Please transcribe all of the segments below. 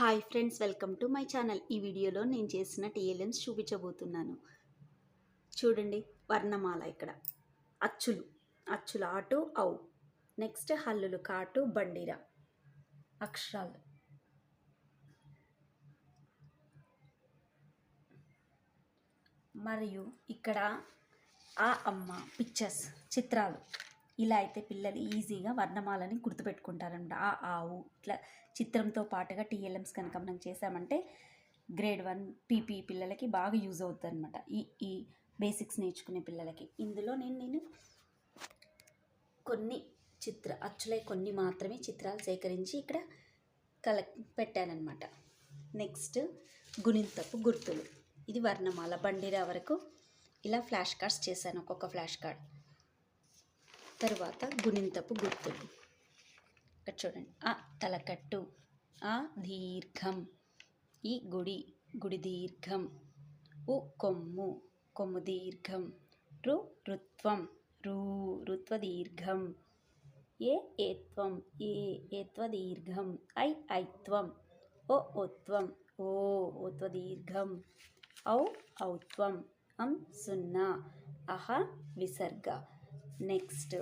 Hi friends, welcome to my channel. ఈ వీడియోలో నేను చేసిన టీఎల్ఎమ్స్ చూపించబోతున్నాను. చూడండి, వర్ణమాల ఇక్కడ అచ్చులు అచ్చుల ఆటు ఔ, నెక్స్ట్ హల్లులు కాటు బండిరా అక్షరాలు. మరియు ఇక్కడ ఆ అమ్మ పిక్చర్స్ చిత్రాలు. ఇలా అయితే పిల్లలు ఈజీగా వర్ణమాలని గుర్తుపెట్టుకుంటారనమాట. ఆ ఆవు ఇట్లా చిత్రంతో పాటుగా టీఎల్ఎమ్స్ కనుక మనం చేసామంటే గ్రేడ్ 1 పీపీ పిల్లలకి బాగా యూజ్ అవుతుంది అనమాట. ఈ బేసిక్స్ నేర్చుకునే పిల్లలకి. ఇందులో నేను కొన్ని అచ్చులై కొన్ని మాత్రమే చిత్రాలు సేకరించి ఇక్కడ పెట్టానమాట. నెక్స్ట్ గుణింతపు గుర్తులు. ఇది వర్ణమాల బండిరా వరకు ఇలా ఫ్లాష్ కార్డ్స్ చేశాను, ఒక్కొక్క ఫ్లాష్ కార్డ్. తరువాత గుణింతపు గుర్తులు. ఇక్కడ చూడండి, ఆ తలకట్టు, ఆ దీర్ఘం, ఈ గుడి దీర్ఘం, ఉ కొమ్ము, కొమ్ము దీర్ఘం, రుత్వం, రుత్వ దీర్ఘం, ఏత్వం, ఏత్వ దీర్ఘం, ఐత్వం, ఓత్వం, ఓత్వ దీర్ఘం, ఔత్వం, సున్నా, అహ విసర్గ. నెక్స్ట్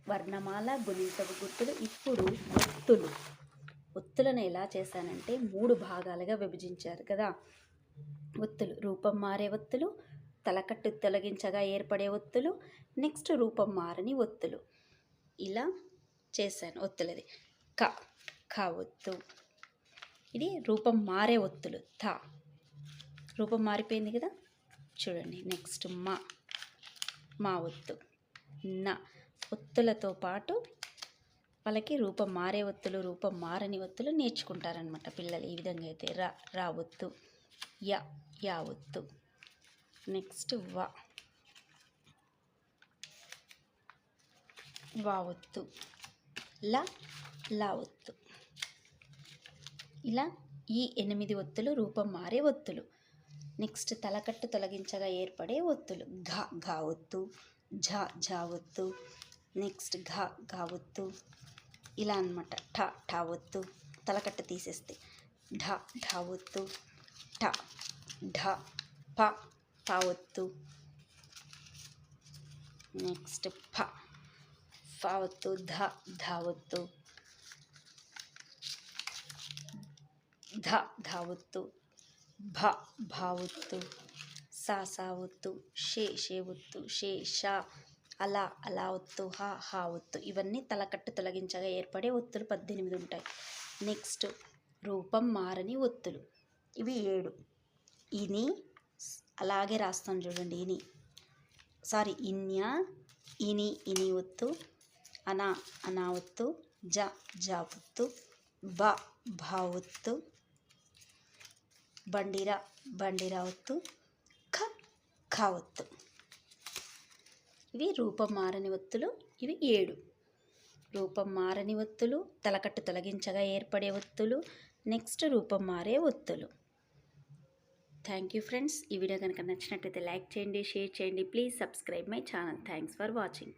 వర్ణమాల గుణింతపు గుర్తులు. ఇప్పుడు ఒత్తులను ఎలా చేశానంటే 3 భాగాలుగా విభజించారు కదా. ఒత్తులు, రూపం మారే ఒత్తులు, తలకట్టు తొలగించగా ఏర్పడే ఒత్తులు, నెక్స్ట్ రూపం మారని ఒత్తులు. ఇలా చేశాను ఒత్తులది. క ఒత్తు, ఇది రూపం మారే ఒత్తులు. రూపం మారిపోయింది కదా, చూడండి. నెక్స్ట్ మా ఒత్తు. ఒత్తులతో పాటు వాళ్ళకి రూపం మారే ఒత్తులు, రూపం మారని ఒత్తులు నేర్చుకుంటారనమాట పిల్లలు. ఈ విధంగా అయితే రా ఒత్తు, యా ఒత్తు, నెక్స్ట్ వా ఒత్తు, లా ఒత్తు. ఇలా ఈ 8 ఒత్తులు రూపం మారే ఒత్తులు. నెక్స్ట్ తలకట్టు తొలగించగా ఏర్పడే ఒత్తులు. ఘా ఒత్తు, ఝా ఒత్తు, నెక్స్ట్ ఘా ఒత్తు. ఇలా అనమాట. ఠా ఒత్తు, తలకట్టు తీసేస్తే ఢా ఒత్తు, ఢ పా ఒత్తు, నెక్స్ట్ ఫా ఒత్తు, ధా ఒత్తు, ధా ఒత్తు, భా ఒత్తు, సా ఒత్తు, షే ఒత్తు, షా, అలా ఒత్తు, హా ఒత్తు. ఇవన్నీ తలకట్టు తొలగించగా ఏర్పడే ఒత్తులు 18 ఉంటాయి. నెక్స్ట్ రూపం మారని ఒత్తులు. ఇవి 7. ఇని అలాగే రాస్తాను చూడండి. ఇని ఒత్తు, అనా ఒత్తు, జా ఒత్తు, భా ఒత్తు, బండిరా ఒత్తు, ఖ ఒత్తు. ఇవి రూపం మారని ఒత్తులు. ఇవి 7. రూపం మారని ఒత్తులు, తలకట్టు తొలగించగా ఏర్పడే ఒత్తులు, నెక్స్ట్ రూపం మారే ఒత్తులు. Thank you friends. ఈ వీడియో కనుక నచ్చినట్లయితే లైక్ చేయండి, షేర్ చేయండి. Please subscribe my channel. Thanks for watching.